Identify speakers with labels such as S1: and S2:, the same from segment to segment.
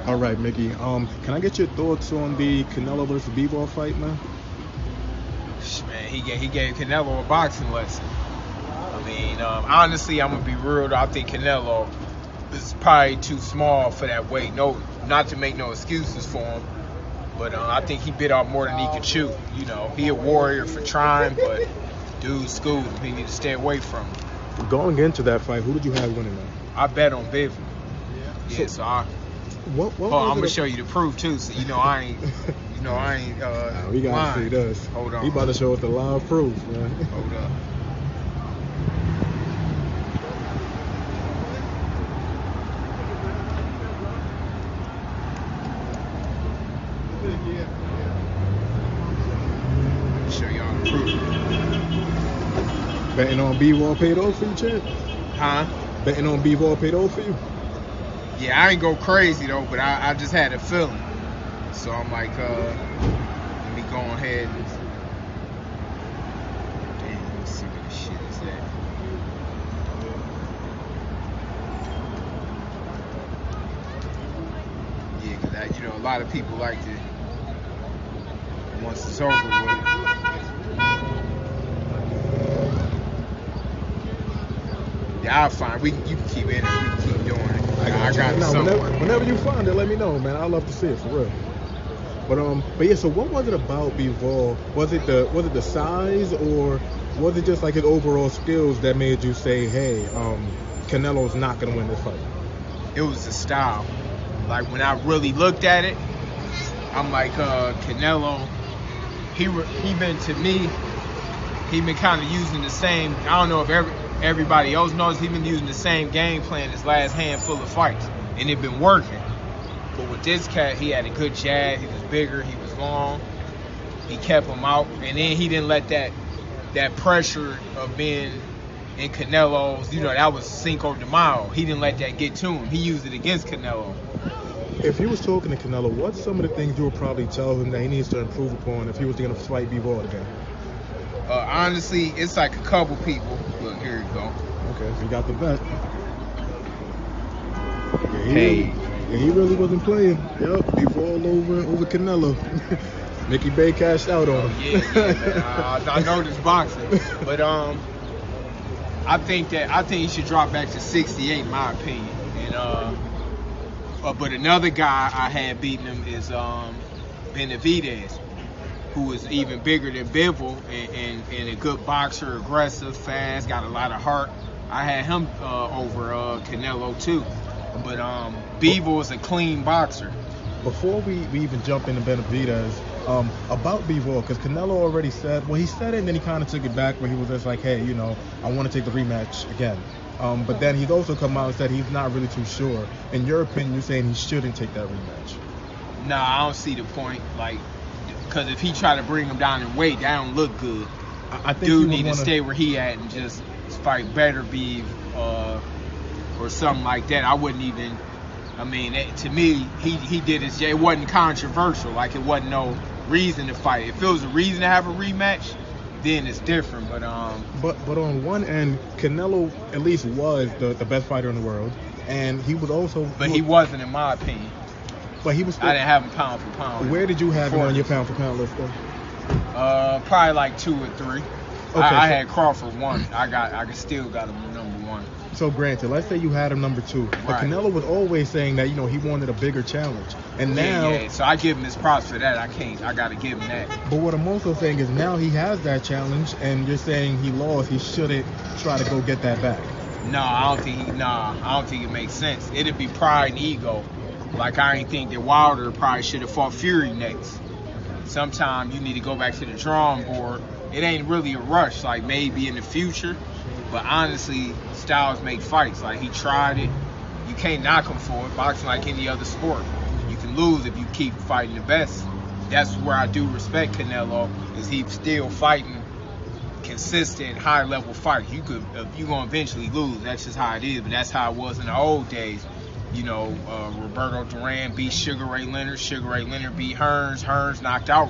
S1: All right, Mickey. Can I get your thoughts on the Canelo versus Bivol fight, man?
S2: Man, he gave Canelo a boxing lesson. I mean, honestly, I'm gonna be real. I think Canelo is probably too small for that weight. No, not to make no excuses for him, but I think he bit off more than he could chew. You know, he a warrior for trying, but dude schooled him. He need to stay away from him.
S1: Going into that fight, who did you have winning that?
S2: I bet on Bivol. Yeah, so I.
S1: What
S2: I'm gonna show you the proof too, so you know I ain't.
S1: Nah, we gotta
S2: lying.
S1: see this.
S2: Hold on.
S1: He about to show us the live proof, man.
S2: Hold up. Show y'all the proof.
S1: Betting on Bivol paid off for you, champ?
S2: Huh?
S1: Betting on Bivol paid off for you?
S2: Yeah, I ain't go crazy though, but I just had a feeling. So I'm like, let me go ahead and damn, let me see what this shit is at. Yeah, cause a lot of people like to once it's over with. Yeah, I'll find. You can keep in it. We can keep doing it. I got it somewhere.
S1: Whenever you find it, let me know, man. I'd love to see it for real. But yeah. So what was it about Bivol? Was it the size, or was it just like his overall skills that made you say, hey, Canelo's not gonna win this fight?
S2: It was the style. Like when I really looked at it, I'm like, Canelo. He been kind of using the same. I don't know if everybody else knows he been using the same game plan his last handful of fights, and it been working. But with this cat, he had a good jab. He was bigger. He was long. He kept him out, and then he didn't let that pressure of being in Canelo's. That was Cinco de Mayo. He didn't let that get to him. He used it against Canelo.
S1: If he was talking to Canelo, what's some of the things you would probably tell him that he needs to improve upon if he was going to fight Bivol again?
S2: Honestly, it's like a couple people. Look, here you go.
S1: Okay, so you got the bet. Yeah, he really wasn't playing. Yep, Bivol over Canelo. Mickey Bay cashed out on him.
S2: Yeah, man. I know this boxing, but I think he should drop back to 68, in my opinion. And but another guy I had beating him is Benavidez, who is even bigger than Bivol and a good boxer, aggressive, fast, got a lot of heart. I had him over Canelo too. But Bivol is a clean boxer.
S1: Before we even jump into Benavidez, about Bivol, because Canelo already said, he said it and then he kind of took it back where he was just like, hey, I want to take the rematch again. But then he's also come out and said he's not really too sure. In your opinion, you're saying he shouldn't take that rematch?
S2: Nah, I don't see the point. Because if he try to bring him down in weight, that don't look good.
S1: I think
S2: dude need to stay where he at and just fight better beef or something like that. I wouldn't even. I mean, to me, he did his. It wasn't controversial. Like it wasn't no reason to fight. If it was a reason to have a rematch, then it's different. But
S1: on one end, Canelo at least was the best fighter in the world, and he was also.
S2: But he wasn't, in my opinion.
S1: But he was still,
S2: I didn't have him pound for pound.
S1: Where did you have him on your pound for pound list though?
S2: Probably like 2 or 3.
S1: Okay,
S2: I had Crawford 1. I still got him number 1.
S1: So granted, let's say you had him number 2. But
S2: right.
S1: Canelo was always saying that he wanted a bigger challenge, and now.
S2: Yeah. So I give him his props for that. I got to give him that.
S1: But what I'm also saying is now he has that challenge, and you're saying he lost. He shouldn't try to go get that back.
S2: No, I don't think it makes sense. It'd be pride and ego. Like I ain't think that Wilder probably should have fought Fury next. Sometimes you need to go back to the drawing board. It ain't really a rush. Like maybe in the future, but honestly, styles make fights. Like he tried it. You can't knock him for it. Boxing like any other sport. You can lose if you keep fighting the best. That's where I do respect Canelo. Is he's still fighting consistent, high level fights. You're gonna eventually lose. That's just how it is. But that's how it was in the old days. Roberto Duran beat Sugar Ray Leonard. Sugar Ray Leonard beat Hearns. Hearns knocked out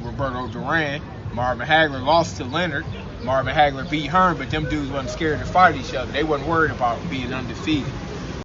S2: Roberto Duran. Marvin Hagler lost to Leonard. Marvin Hagler beat Hearn, but them dudes wasn't scared to fight each other. They wasn't worried about being undefeated.